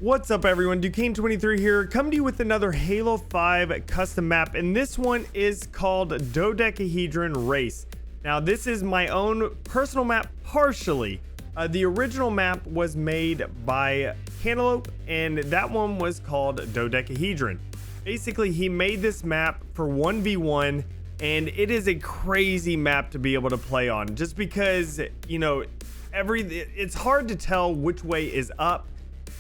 What's up everyone, Dodecahedron here, coming to you with another Halo 5 custom map, and this one is called Dodecahedron Race. Now this is my own personal map partially. The original map was made by Kantalope, and that one was called Dodecahedron. Basically, he made this map for 1v1, and it is a crazy map to be able to play on, just because, you know, it's hard to tell which way is up.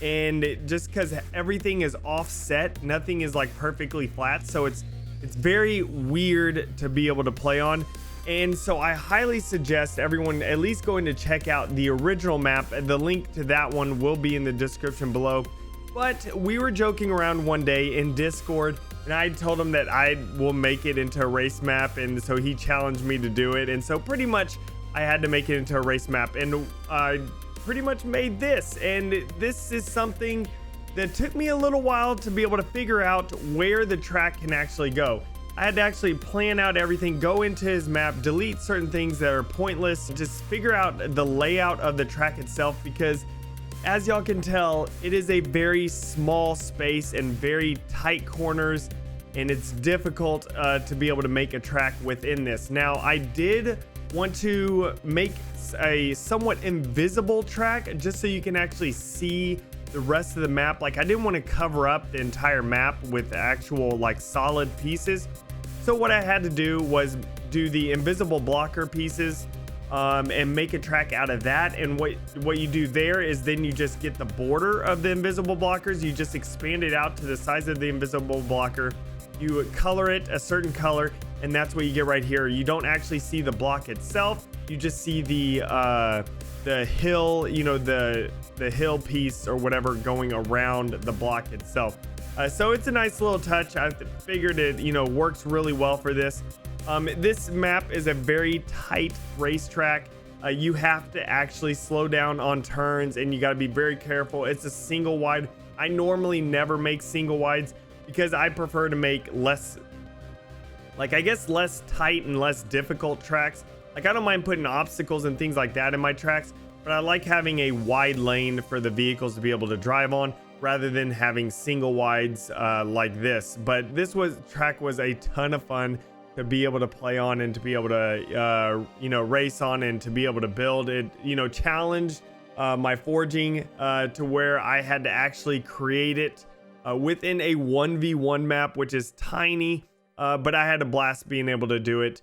And just because everything is offset, nothing is like perfectly flat, so it's very weird to be able to play on. And so I highly suggest everyone at least going to check out the original map. The link to that one will be in the description below. But we were joking around one day in Discord, and I told him that I will make it into a race map, and so he challenged me to do it. And so pretty much I had to make it into a race map, and pretty much made this. And this is something that took me a little while to be able to figure out where the track can actually go. I had to actually plan out everything, go into his map, delete certain things that are pointless, just figure out the layout of the track itself, because as y'all can tell, it is a very small space and very tight corners, and it's difficult to be able to make a track within this. Now I did want to make a somewhat invisible track just so you can actually see the rest of the map. Like, I didn't want to cover up the entire map with actual like solid pieces, so what I had to do was do the invisible blocker pieces and make a track out of that. And what you do there is then you just get the border of the invisible blockers, you just expand it out to the size of the invisible blocker, you color it a certain color, and that's what you get right here. You don't actually see the block itself, you just see the hill, you know, the hill piece or whatever going around the block itself. So it's a nice little touch. I figured it, you know, works really well for this. This map is a very tight racetrack. You have to actually slow down on turns, and you got to be very careful. It's a single wide. I normally never make single wides because I prefer to make less, like, I guess less tight and less difficult tracks. Like, I don't mind putting obstacles and things like that in my tracks, but I like having a wide lane for the vehicles to be able to drive on rather than having single wides like this. But this track was a ton of fun to be able to play on and to be able to you know, race on and to be able to build it. You know, challenge my forging to where I had to actually create it within a 1v1 map, which is tiny, but I had a blast being able to do it.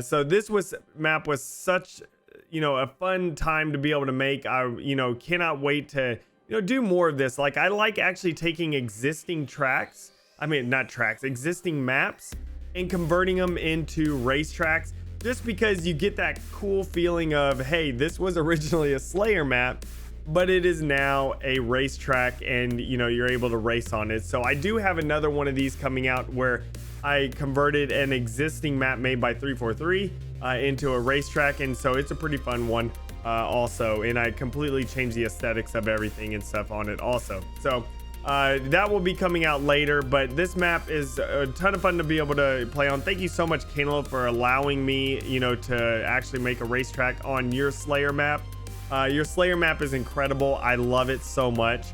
So this map was such, you know, a fun time to be able to make. I, you know, cannot wait to, you know, do more of this. Like, I like actually taking existing tracks, I mean not tracks, existing maps, and converting them into racetracks, just because you get that cool feeling of, hey, this was originally a Slayer map, but it is now a racetrack, and you know, you're able to race on it. So I do have another one of these coming out where I converted an existing map made by 343 into a racetrack, and so it's a pretty fun one also, and I completely changed the aesthetics of everything and stuff on it also. So that will be coming out later, but this map is a ton of fun to be able to play on. Thank you so much, Kantalope, for allowing me, you know, to actually make a racetrack on your Slayer map. Your Slayer map is incredible. I love it so much.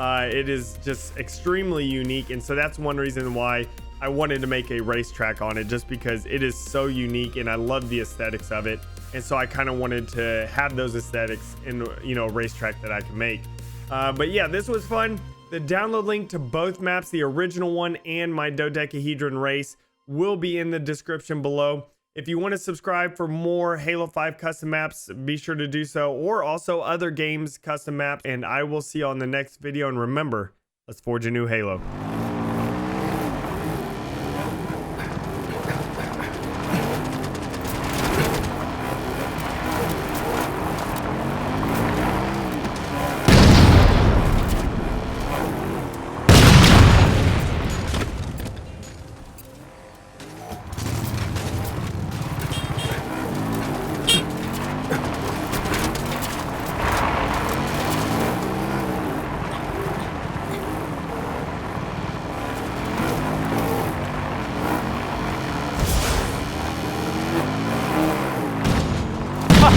It is just extremely unique, and so that's one reason why I wanted to make a racetrack on it, just because it is so unique and I love the aesthetics of it. And so I kind of wanted to have those aesthetics in, you know, a racetrack that I can make. But yeah, this was fun. The download link to both maps, the original one and my Dodecahedron Race, will be in the description below. If you want to subscribe for more Halo 5 custom maps, be sure to do so, or also other games custom maps. And I will see you on the next video. And remember, let's forge a new Halo.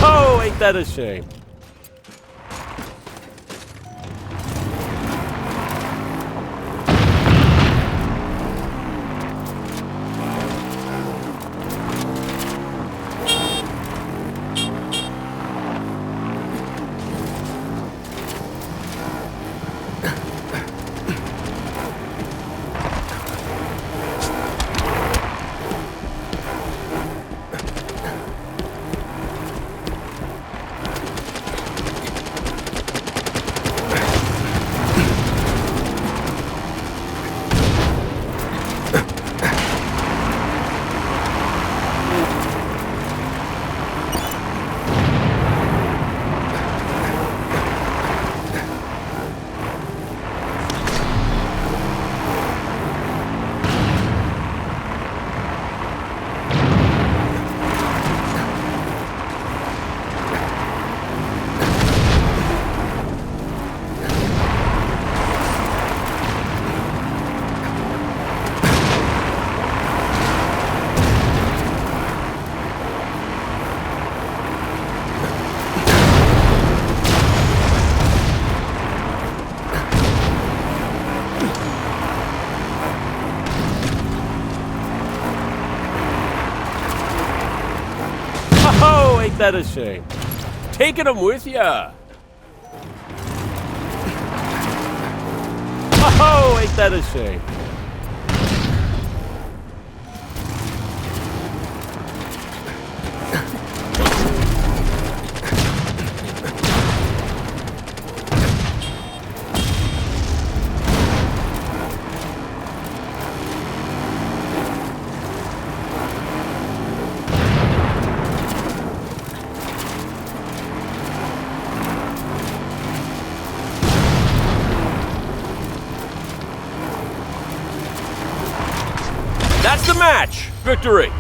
Oh, ain't that a shame? that a shame? Taking them with ya. Oh, ain't that a shame? That's the match! Victory!